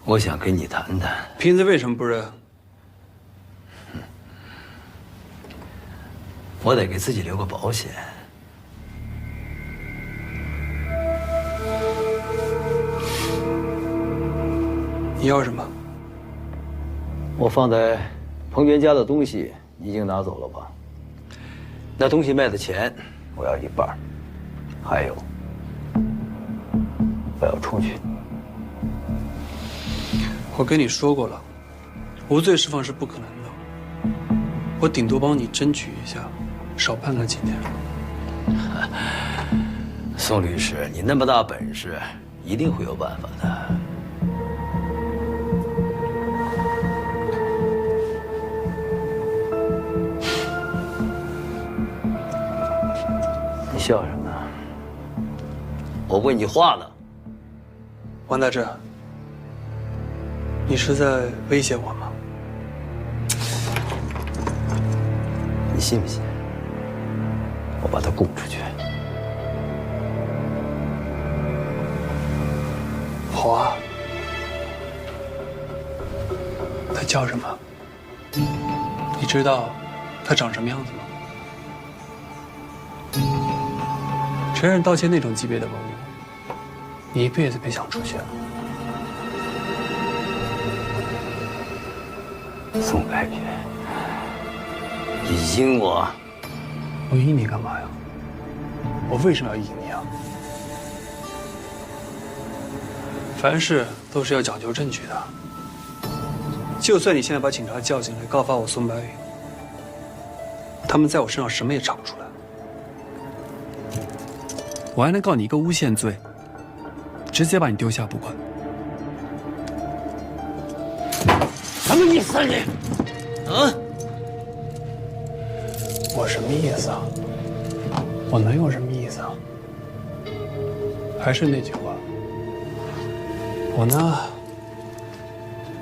我想跟你谈谈。瓶子为什么不扔？我得给自己留个保险。你要什么？我放在彭娟家的东西已经拿走了吧？那东西卖的钱我要一半，还有我要出去。我跟你说过了，无罪释放是不可能的。我顶多帮你争取一下，少判个几年。宋律师，你那么大本事，一定会有办法的。你笑什么？我问你话呢。王大志，你是在威胁我吗？你信不信？我把他供出去。好啊。他叫什么？你知道他长什么样子吗？承认盗窃那种级别的文物，你一辈子别想出去了。宋凯云，你阴我！我阴你干嘛呀？我为什么要阴你啊？凡事都是要讲究证据的。就算你现在把警察叫进来告发我宋白云，他们在我身上什么也查不出来。我还能告你一个诬陷罪，直接把你丢下不管。什么意思啊你？啊？我什么意思啊？我能有什么意思啊？还是那句话，我呢，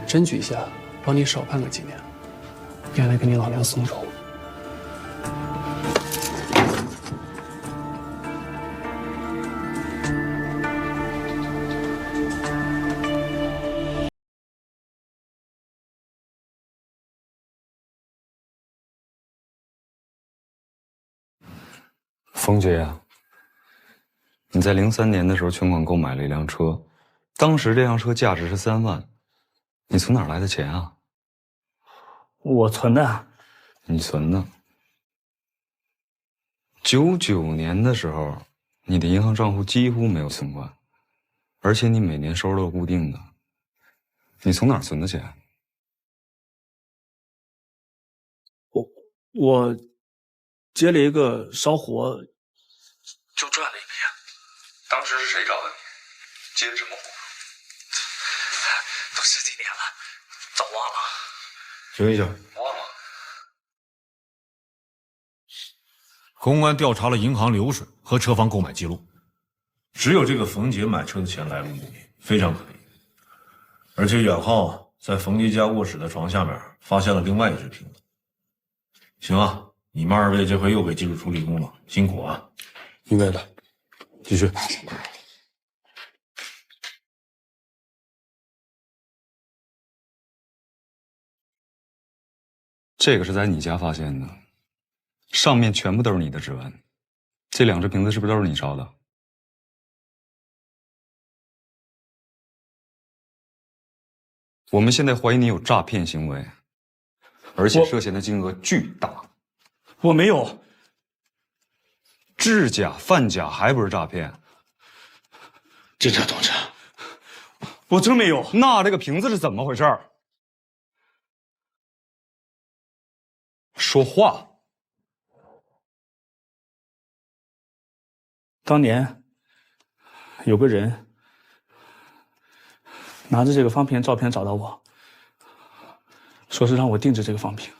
争取一下，帮你少判个几年，别来跟你老娘松手。冯杰呀，你在03年的时候全款购买了一辆车，当时这辆车价值是3万，你从哪儿来的钱啊？我存的。你存的。99年的时候，你的银行账户几乎没有存款，而且你每年收入都是固定的，你从哪儿存的钱？我接了一个烧活，就赚了一笔。当时是谁找的你？接什么活？都10几年了，早忘了。停一下，忘了。公安调查了银行流水和车房购买记录，只有这个冯杰买车的钱来路不明，非常可疑。而且远浩在冯杰家卧室的床下面发现了另外一只瓶子。行啊，你们2位这回又给技术处理功了，辛苦啊！应该的，继续。这个是在你家发现的，上面全部都是你的指纹。这2只瓶子是不是都是你烧的？我们现在怀疑你有诈骗行为，而且涉嫌的金额巨大。我没有。制假、贩假还不是诈骗？警察同志，我真没有。那这个瓶子是怎么回事？说话！当年有个人拿着这个方瓶照片找到我，说是让我定制这个方瓶，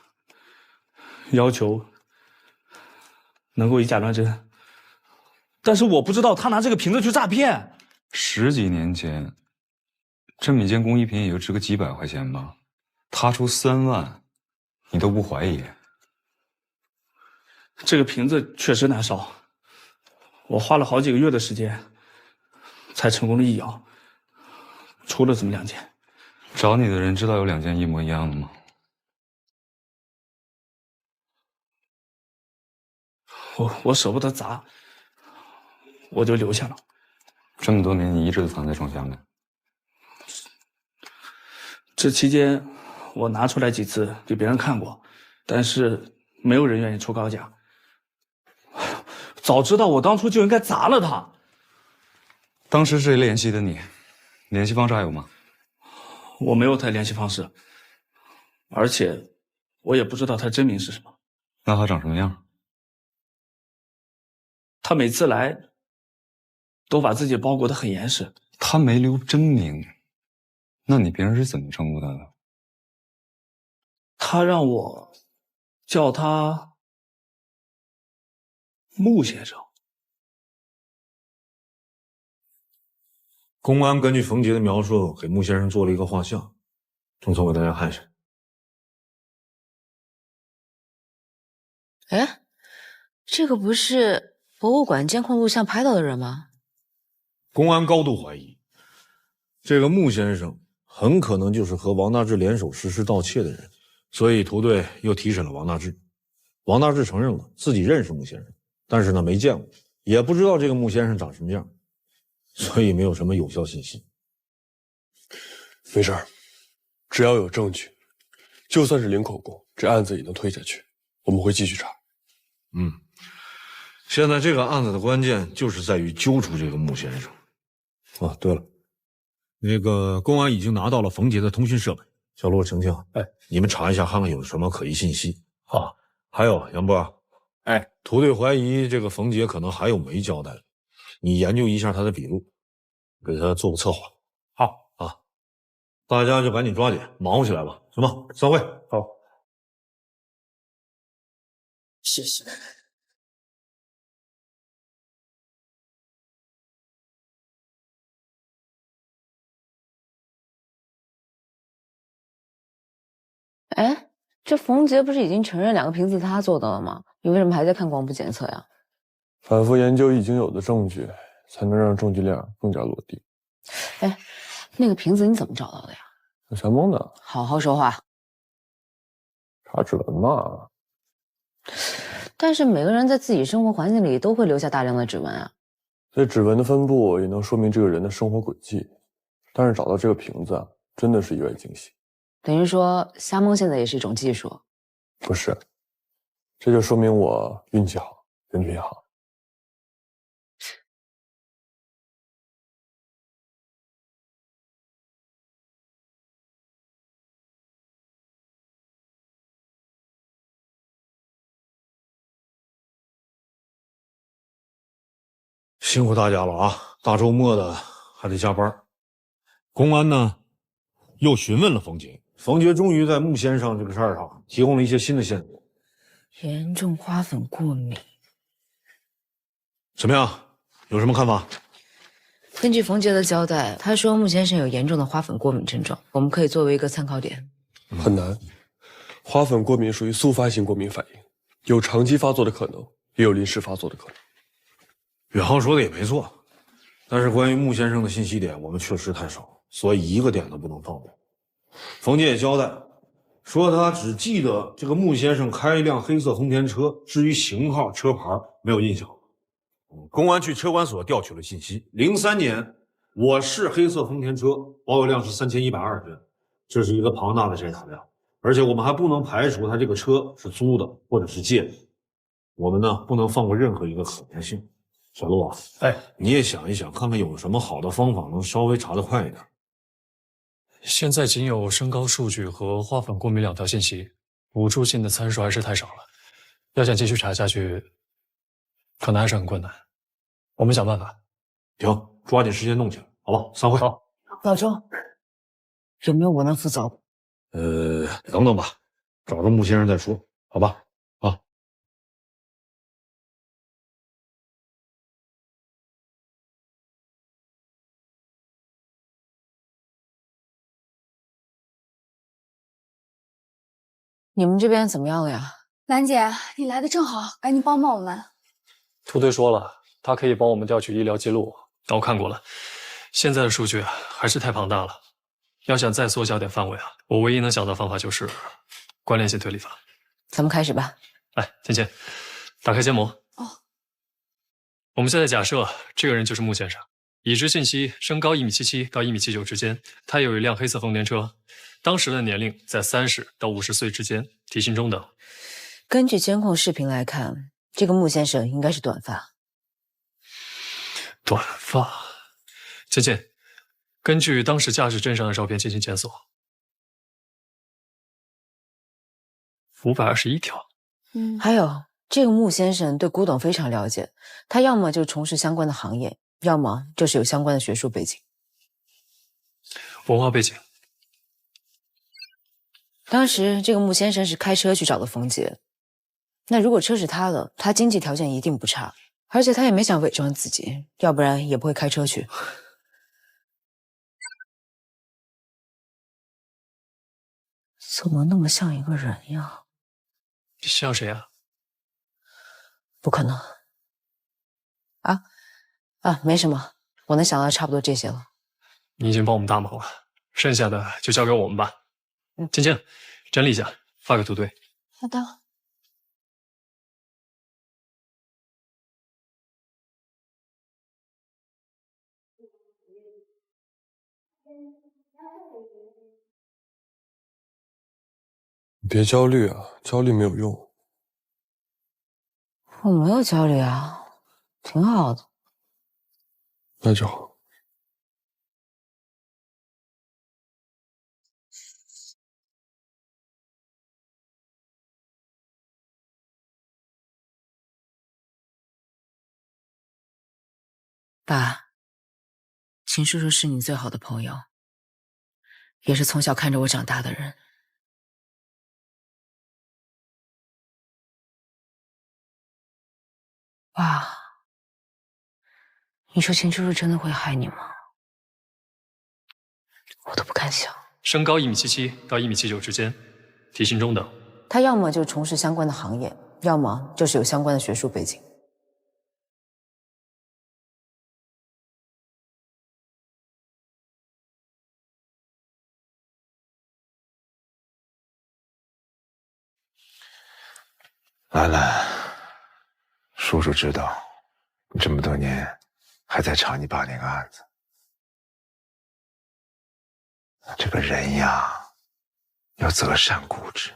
要求能够以假乱真。但是我不知道他拿这个瓶子去诈骗。10几年前，这么一件工艺品也就值个几百块钱吧，他出3万，你都不怀疑？这个瓶子确实难烧，我花了好几个月的时间才成功的易摇，出了这么2件。找你的人知道有2件一模一样的吗？我舍不得砸，我就留下了。这么多年，你一直都藏在床下面。这期间，我拿出来几次给别人看过，但是没有人愿意出高价。早知道我当初就应该砸了他。当时谁联系的你？联系方式还有吗？我没有他联系方式，而且我也不知道他真名是什么。那他长什么样？他每次来都把自己包裹得很严实。他没留真名，那你平时是怎么称呼他的？他让我叫他穆先生。公安根据冯杰的描述，给穆先生做了一个画像，中层给大家看一下。哎，这个不是博物馆监控录像拍到的人吗？公安高度怀疑，这个穆先生很可能就是和王大治联手实施盗窃的人，所以图队又提审了王大治。王大治承认了自己认识穆先生，但是呢没见过，也不知道这个穆先生长什么样，所以没有什么有效信息。没事儿，只要有证据，就算是零口供，这案子也能推下去。我们会继续查。现在这个案子的关键就是在于揪出这个穆先生。哦，对了，那个公安已经拿到了冯杰的通讯设备。小陆、程庆，你们查一下看看有什么可疑信息。好，还有杨波，图队怀疑这个冯杰可能还有没交代的，你研究一下他的笔录，给他做个策划。好啊，大家就赶紧抓紧忙活起来吧，行吧？散会。好，谢谢。哎，这冯杰不是已经承认2个瓶子他做的了吗？你为什么还在看光谱检测呀？反复研究已经有的证据，才能让证据链更加落地。哎，那个瓶子你怎么找到的呀？有山盟的，好好说话。查指纹嘛。但是每个人在自己生活环境里都会留下大量的指纹啊。这指纹的分布也能说明这个人的生活轨迹，但是找到这个瓶子啊，真的是意外惊喜。等于说瞎蒙现在也是一种技术。不是，这就说明我运气好，人品好。辛苦大家了啊！大周末的还得加班。公安呢，又询问了冯杰，冯杰终于在穆先生这个事儿上提供了一些新的线索。严重花粉过敏。怎么样？有什么看法？根据冯杰的交代，他说穆先生有严重的花粉过敏症状，我们可以作为一个参考点。很难，花粉过敏属于速发性过敏反应，有长期发作的可能，也有临时发作的可能。远浩说的也没错，但是关于穆先生的信息点我们确实太少，所以一个点都不能放过。冯杰也交代说，他只记得这个穆先生开一辆黑色丰田车，至于型号、车牌没有印象。公安去车管所调取了信息，03年我市黑色丰田车保有量是3120吨，这是一个庞大的筛查量，而且我们还不能排除他这个车是租的或者是借的，我们呢不能放过任何一个可能性。小陆啊，你也想一想，看看有什么好的方法能稍微查得快一点。现在仅有身高数据和花粉过敏2条信息，辅助性的参数还是太少了。要想继续查下去，可能还是很困难。我们想办法。行，抓紧时间弄起来，好吧？散会。好，老周，有没有我能负责的？等等吧，找着穆先生再说，好吧？啊。你们这边怎么样了呀？兰姐，你来的正好，赶紧帮帮我们。图队说了，他可以帮我们调取医疗记录，但我看过了，现在的数据还是太庞大了。要想再缩小点范围啊，我唯一能想到方法就是关联性推理法。咱们开始吧。来，芊芊，打开建模。哦。我们现在假设这个人就是穆先生，已知信息身高1.77米到1.79米之间，他有一辆黑色丰田车，当时的年龄在30到50岁之间，体型中等。根据监控视频来看，这个穆先生应该是短发。短发。芊芊，根据当时驾驶证上的照片进行检索，521条。还有这个穆先生对古董非常了解，他要么就从事相关的行业，要么就是有相关的学术背景。文化背景。当时这个穆先生是开车去找的冯杰，那如果车是他的，他经济条件一定不差，而且他也没想伪装自己，要不然也不会开车去。怎么那么像一个人呀？像谁啊？不可能。没什么，我能想到差不多这些了。你已经帮我们大忙了，剩下的就交给我们吧。芊芊，整理一下，发给图队。好的。你别焦虑啊，焦虑没有用。我没有焦虑啊，挺好的。那就好。爸，秦叔叔是你最好的朋友，也是从小看着我长大的人。爸，你说秦叔叔真的会害你吗？我都不敢想。身高1.77米到1.79米之间，体型中等。他要么就从事相关的行业，要么就是有相关的学术背景。兰兰，叔叔知道你这么多年还在查你爸那个案子。这个人呀，要择善固执，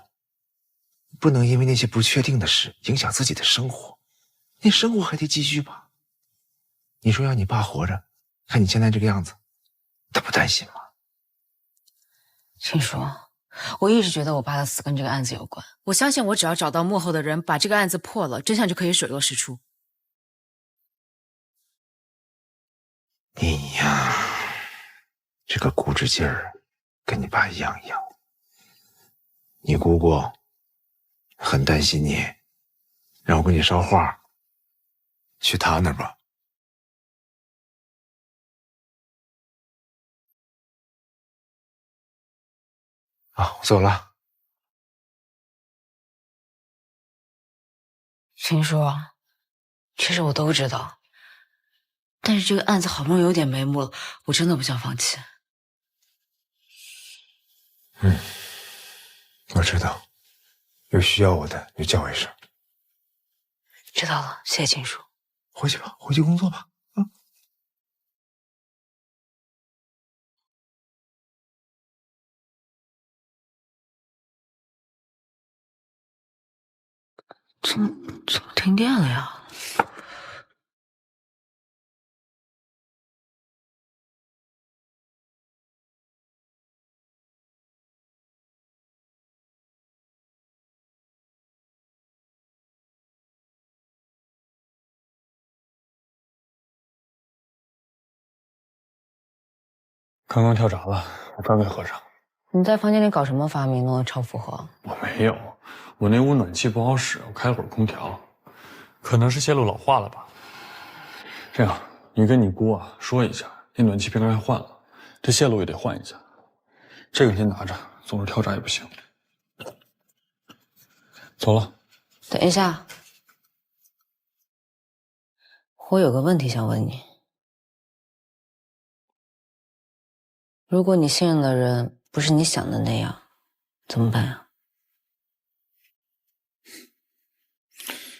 不能因为那些不确定的事影响自己的生活。你生活还得继续吧。你说要你爸活着，看你现在这个样子，他不担心吗？秦叔，我一直觉得我爸的死跟这个案子有关。我相信我只要找到幕后的人，把这个案子破了，真相就可以水落石出。你呀，这个固执劲儿跟你爸一样。你姑姑很担心你，让我给你捎话，去他那儿吧。我走了。秦叔，其实我都知道，但是这个案子好不容易有点眉目了，我真的不想放弃。我知道，有需要我的就叫我一声。知道了，谢谢秦叔。回去吧，回去工作吧。怎么停电了呀？刚刚跳闸了，我专门合上。你在房间里搞什么发明，弄得超负荷？我没有，我那屋暖气不好使，我开了会儿空调，可能是线路老化了吧。这样，你跟你姑啊说一下，那暖气片该换了，这线路也得换一下。这个你先拿着，总是跳闸也不行。走了。等一下，我有个问题想问你。如果你信任的人不是你想的那样，怎么办啊？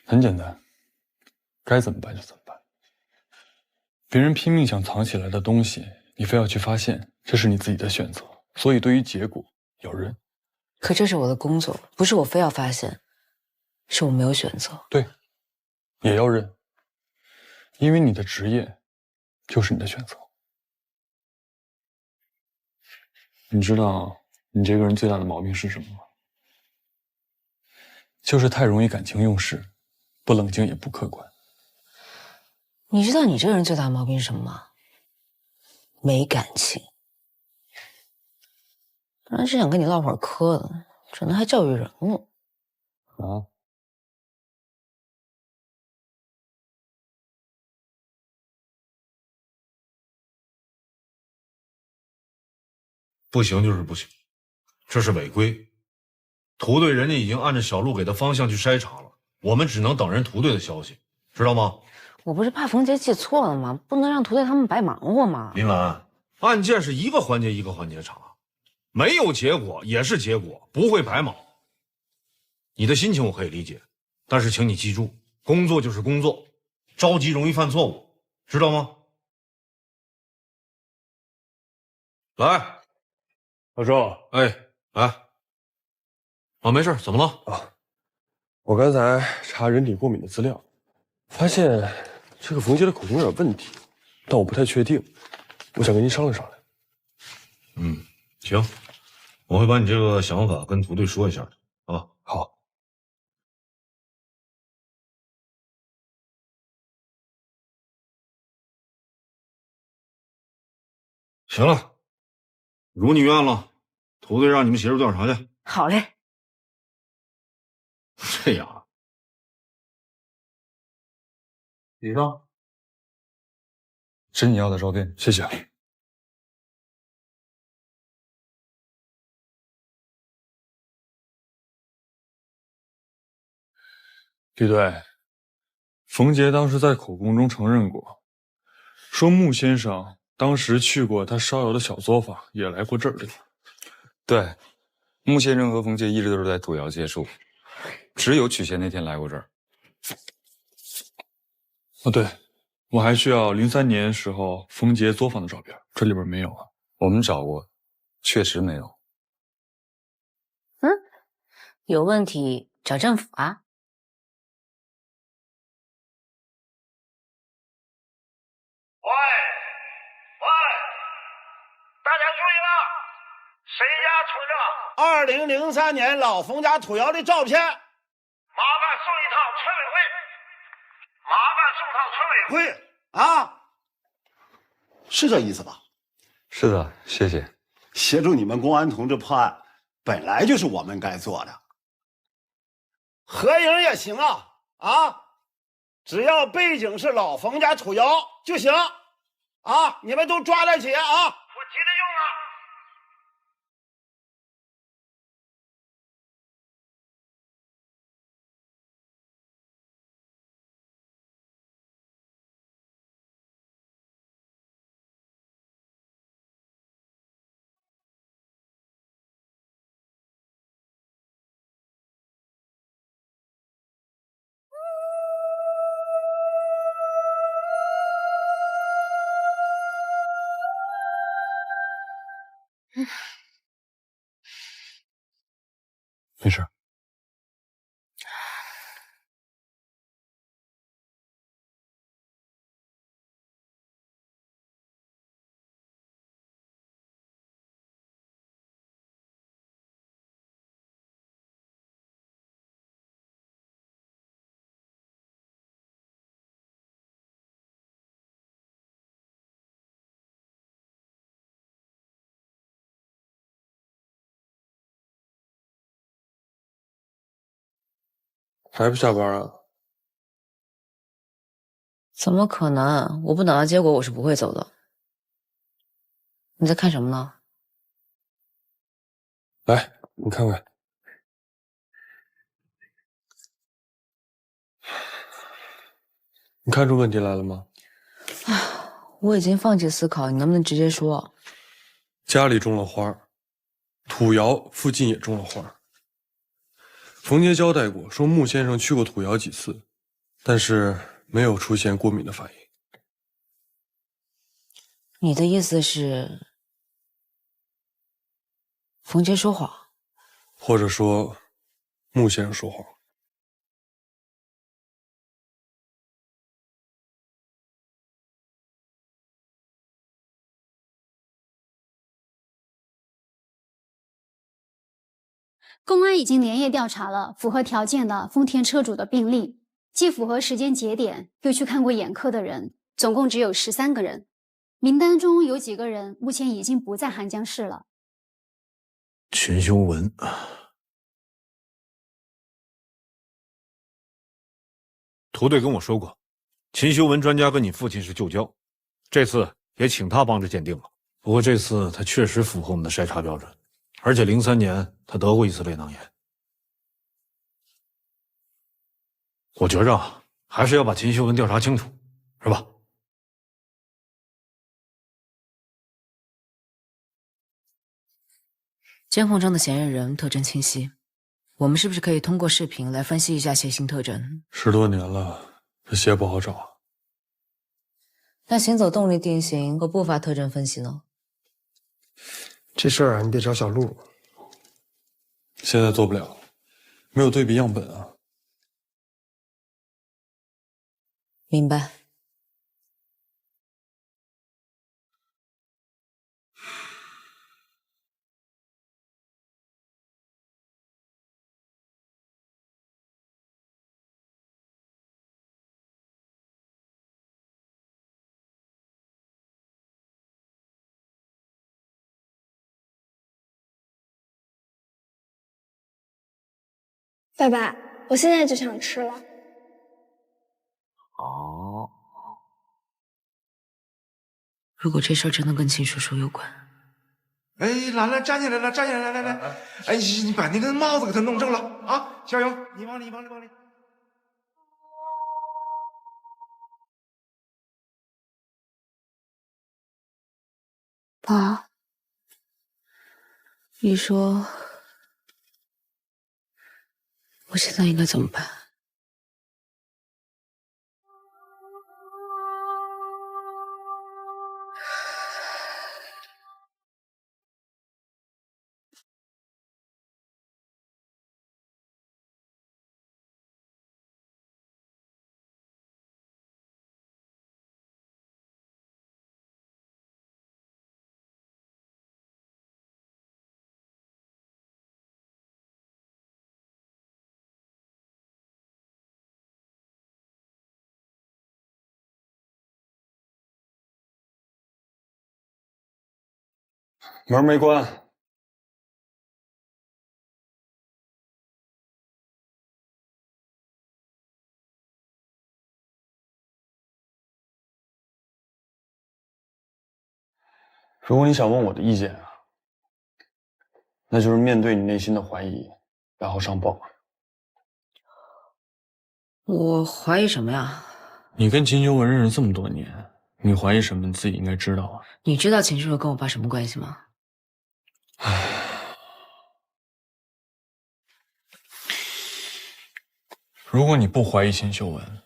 很简单，该怎么办就怎么办。别人拼命想藏起来的东西，你非要去发现，这是你自己的选择。所以对于结果要认。可这是我的工作，不是我非要发现，是我没有选择。对，也要认，因为你的职业就是你的选择。你知道你这个人最大的毛病是什么吗？就是太容易感情用事，不冷静也不客观。你知道你这个人最大的毛病是什么吗？没感情。本来是想跟你唠会儿嗑的，整的还教育人了。啊？不行就是不行，这是违规。屠队人家已经按照小路给的方向去筛查了，我们只能等人屠队的消息，知道吗？我不是怕冯杰记错了吗？不能让屠队他们白忙活吗？林兰，案件是一个环节一个环节查，没有结果也是结果，不会白忙。你的心情我可以理解，但是请你记住，工作就是工作，着急容易犯错误，知道吗？来，老周，哎，来。啊，没事，怎么了？啊，我刚才查人体过敏的资料，发现这个冯杰的口供有点问题，但我不太确定，我想跟您商量商量。嗯，行，我会把你这个想法跟屠队说一下的啊。好。行了，如你愿了，屠队让你们协助调查去。好嘞。这样啊，李少，是你要的照片，谢谢。李队，冯杰当时在口供中承认过，说穆先生当时去过他烧窑的小作坊，也来过这里。对，穆先生和冯杰一直都是在土窑接触，只有曲贤那天来过这儿。哦，对，我还需要03年时候冯杰作坊的照片，这里边没有啊。我们找过，确实没有。有问题找政府啊。大家注意了，谁家存着2003年老冯家土窑的照片，麻烦送一趟村委会。啊，是这意思吧？是的，谢谢。协助你们公安同志破案，本来就是我们该做的。合影也行啊，只要背景是老冯家土窑就行啊，你们都抓在一起啊！我急着用啊。没事。还不下班啊？怎么可能？我不等到结果，我是不会走的。你在看什么呢？来，你看看。你看出问题来了吗？我已经放弃思考，你能不能直接说？家里种了花，土窑附近也种了花。冯杰交代过，说穆先生去过土窑几次，但是没有出现过敏的反应。你的意思是，冯杰说谎，或者说，穆先生说谎。公安已经连夜调查了符合条件的丰田车主的病历，既符合时间节点，又去看过眼科的人，总共只有13个人。名单中有几个人目前已经不在韩江市了。秦修文，涂队跟我说过，秦修文专家跟你父亲是旧交，这次也请他帮着鉴定了。不过这次他确实符合我们的筛查标准，而且03年他得过一次胃囊炎。我觉着还是要把秦修文调查清楚，是吧？监控中的嫌疑人特征清晰，我们是不是可以通过视频来分析一下血型特征10多年了，这血不好找。那行走动力定型和步伐特征分析呢？这事儿啊，你得找小陆。现在做不了，没有对比样本啊。明白。爸爸，我现在就想吃了。哦，如果这事儿真的跟秦叔叔有关，哎，兰兰站起来了，站起来，来，哎，你把那个帽子给他弄正了啊！小勇，你往里。爸，你说我现在应该怎么办？门没关。如果你想问我的意见啊，那就是面对你内心的怀疑，然后上报。我怀疑什么呀？你跟秦修文认识这么多年，你怀疑什么？你自己应该知道啊。你知道秦叔叔跟我爸什么关系吗？如果你不怀疑秦修文，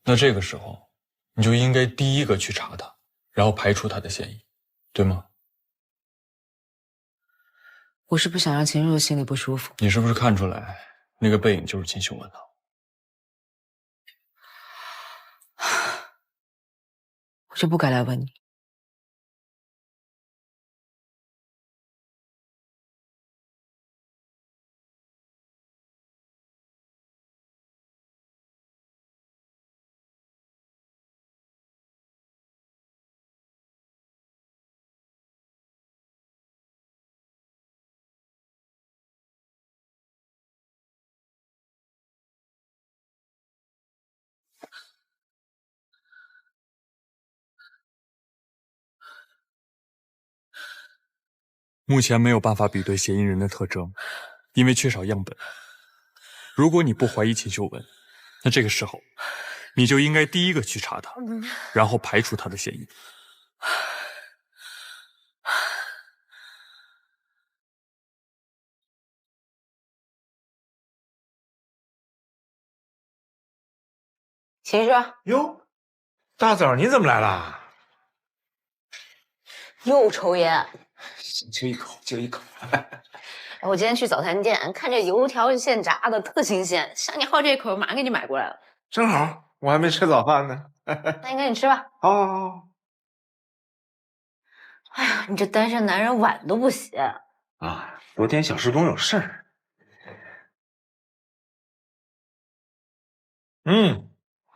那这个时候你就应该第一个去查他，然后排除他的嫌疑，对吗？我是不想让秦叔叔心里不舒服。你是不是看出来那个背影就是秦修文了？我就不该来问你。目前没有办法比对嫌疑人的特征，因为缺少样本。如果你不怀疑秦修文，那这个时候你就应该第一个去查他，然后排除他的嫌疑。秦叔，哟，大早你怎么来了？又抽烟。就一口，就一口。我今天去早餐店，看这油条现炸的特新鲜，像你好这口，马上给你买过来了。正好，我还没吃早饭呢。那你赶紧吃吧。好，好，好。哎呀，你这单身男人碗都不洗啊！昨天小师公有事儿。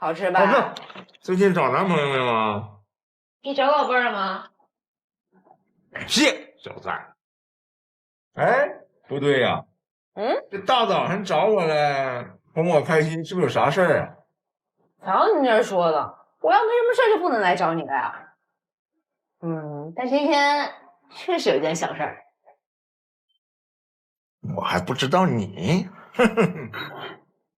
好吃吧？好吃。最近找男朋友没有啊？你找宝贝儿了吗？谢小三。哎，不对呀。这大早上找我来哄我开心，是不是有啥事儿啊？瞧你这说的，我要没什么事就不能来找你了呀。但今天确实有一件小事儿。我还不知道你。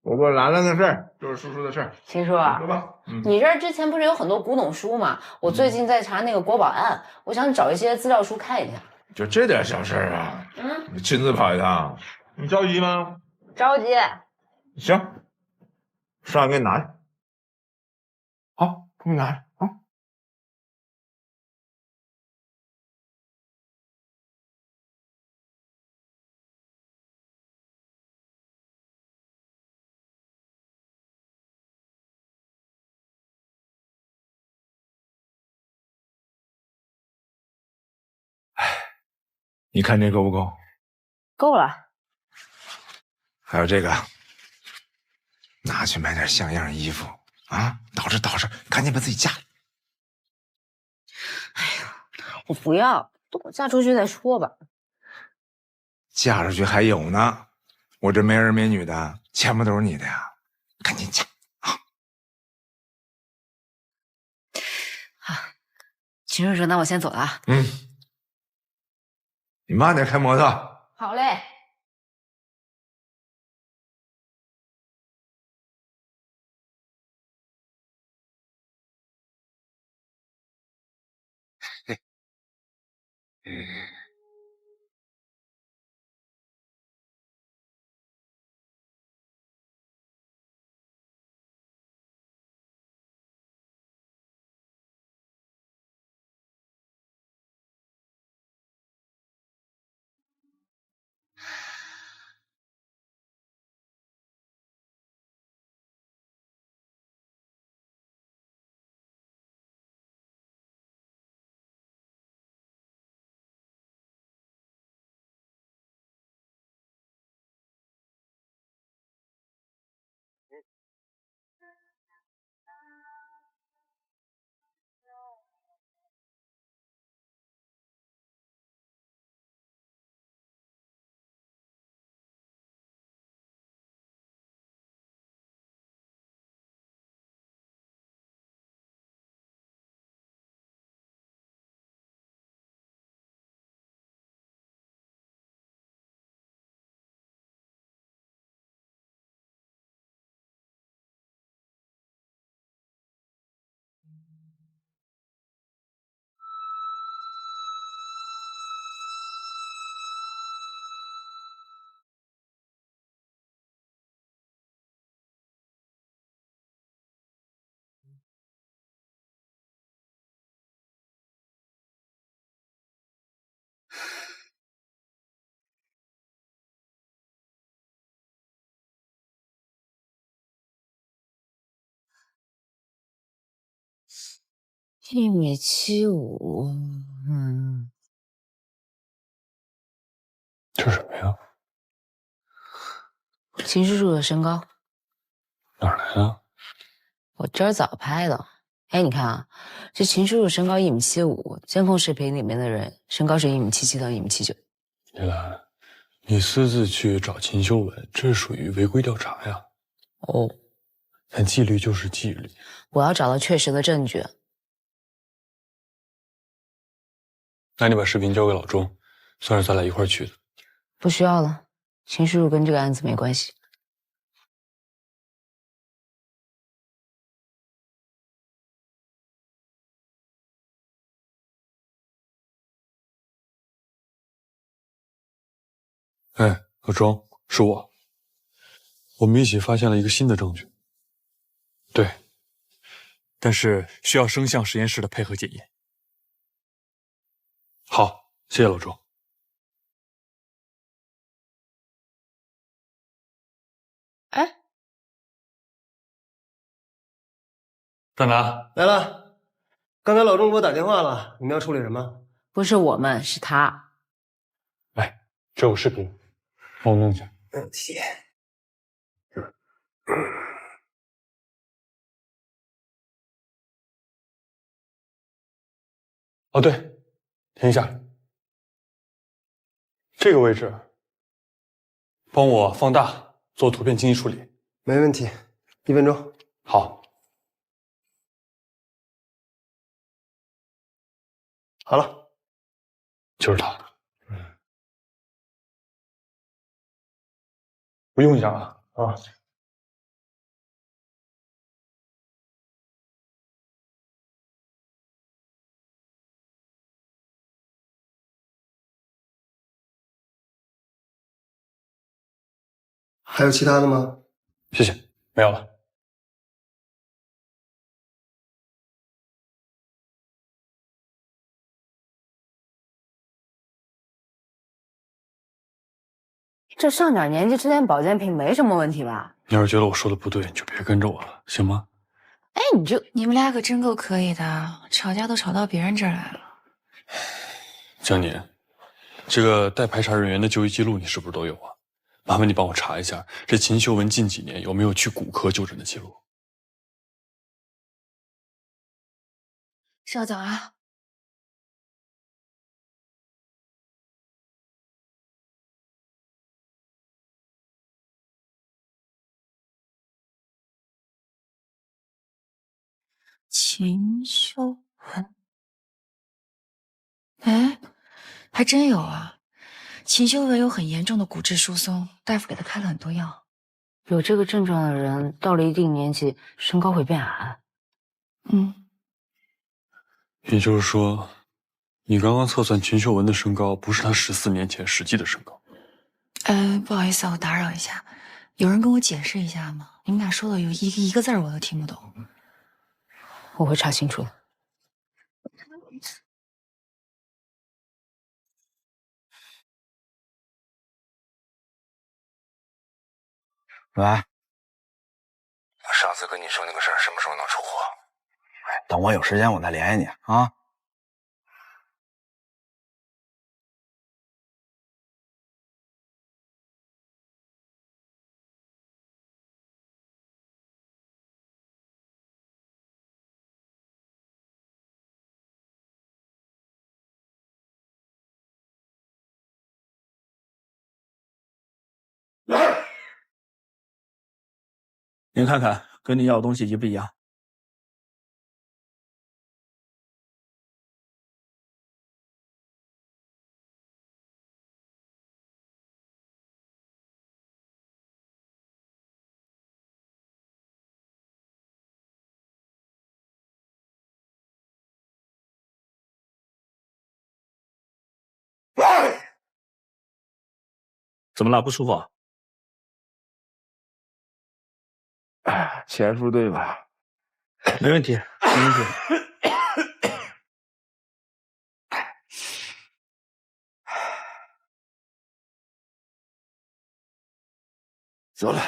我给我拦了个事儿，就是叔叔的事儿。秦叔，说吧。你这儿之前不是有很多古董书吗？我最近在查那个国宝案，我想找一些资料书看一下。就这点小事儿啊？你亲自跑一趟，你着急吗？着急。行，上去给你拿去。好，给你拿去啊。你看这够不够？够了。还有这个，拿去买点像样衣服啊！捯饬捯饬，赶紧把自己嫁了。哎呀，我不要，等我嫁出去再说吧。嫁出去还有呢，我这没儿没女的，钱不都是你的呀？赶紧嫁啊！秦叔叔，那我先走了啊。你慢点开摩托。好嘞。1.75米，这是什么呀？秦叔叔的身高。哪儿来的？我今儿早拍的。哎，你看啊，这秦叔叔身高1.75米，监控视频里面的人身高是1.77米到1.79米。叶兰，你私自去找秦修文，这属于违规调查呀。哦，但纪律就是纪律。我要找到确实的证据。那你把视频交给老钟，算是咱俩一块儿去的。不需要了，秦叔叔跟这个案子没关系。哎，老钟，是我。我们一起发现了一个新的证据。对，但是需要声像实验室的配合检验。好，谢谢老周。哎，大拿来了，刚才老钟给我打电话了，你们要处理什么？不是我们，是他。来，这有视频，帮我弄一下。谢。哦，对，停一下，这个位置，帮我放大，做图片精细处理。没问题，1分钟。好，好了，就是他。我用一下啊。啊。还有其他的吗？谢谢，没有了。这上点年纪吃点保健品没什么问题吧？你要是觉得我说的不对，你就别跟着我了，行吗？哎，你们俩可真够可以的，吵架都吵到别人这儿来了。江年，这个带排查人员的就医记录你是不是都有啊？麻烦你帮我查一下，这秦秀文近几年有没有去骨科就诊的记录？稍等啊。秦秀文，哎，还真有啊。秦秀文有很严重的骨质疏松，大夫给他开了很多药。有这个症状的人，到了一定年纪，身高会变矮。嗯，也就是说，你刚刚测算秦秀文的身高，不是她14年前实际的身高。不好意思啊，我打扰一下，有人跟我解释一下吗？你们俩说的有一个字我都听不懂。我会查清楚的。喂，上次跟你说那个事儿什么时候能出货？等我有时间我再联系你啊。您看看，跟你要的东西一不一样？怎么了？不舒服啊？钱数对吧？没问题，没问题。走了，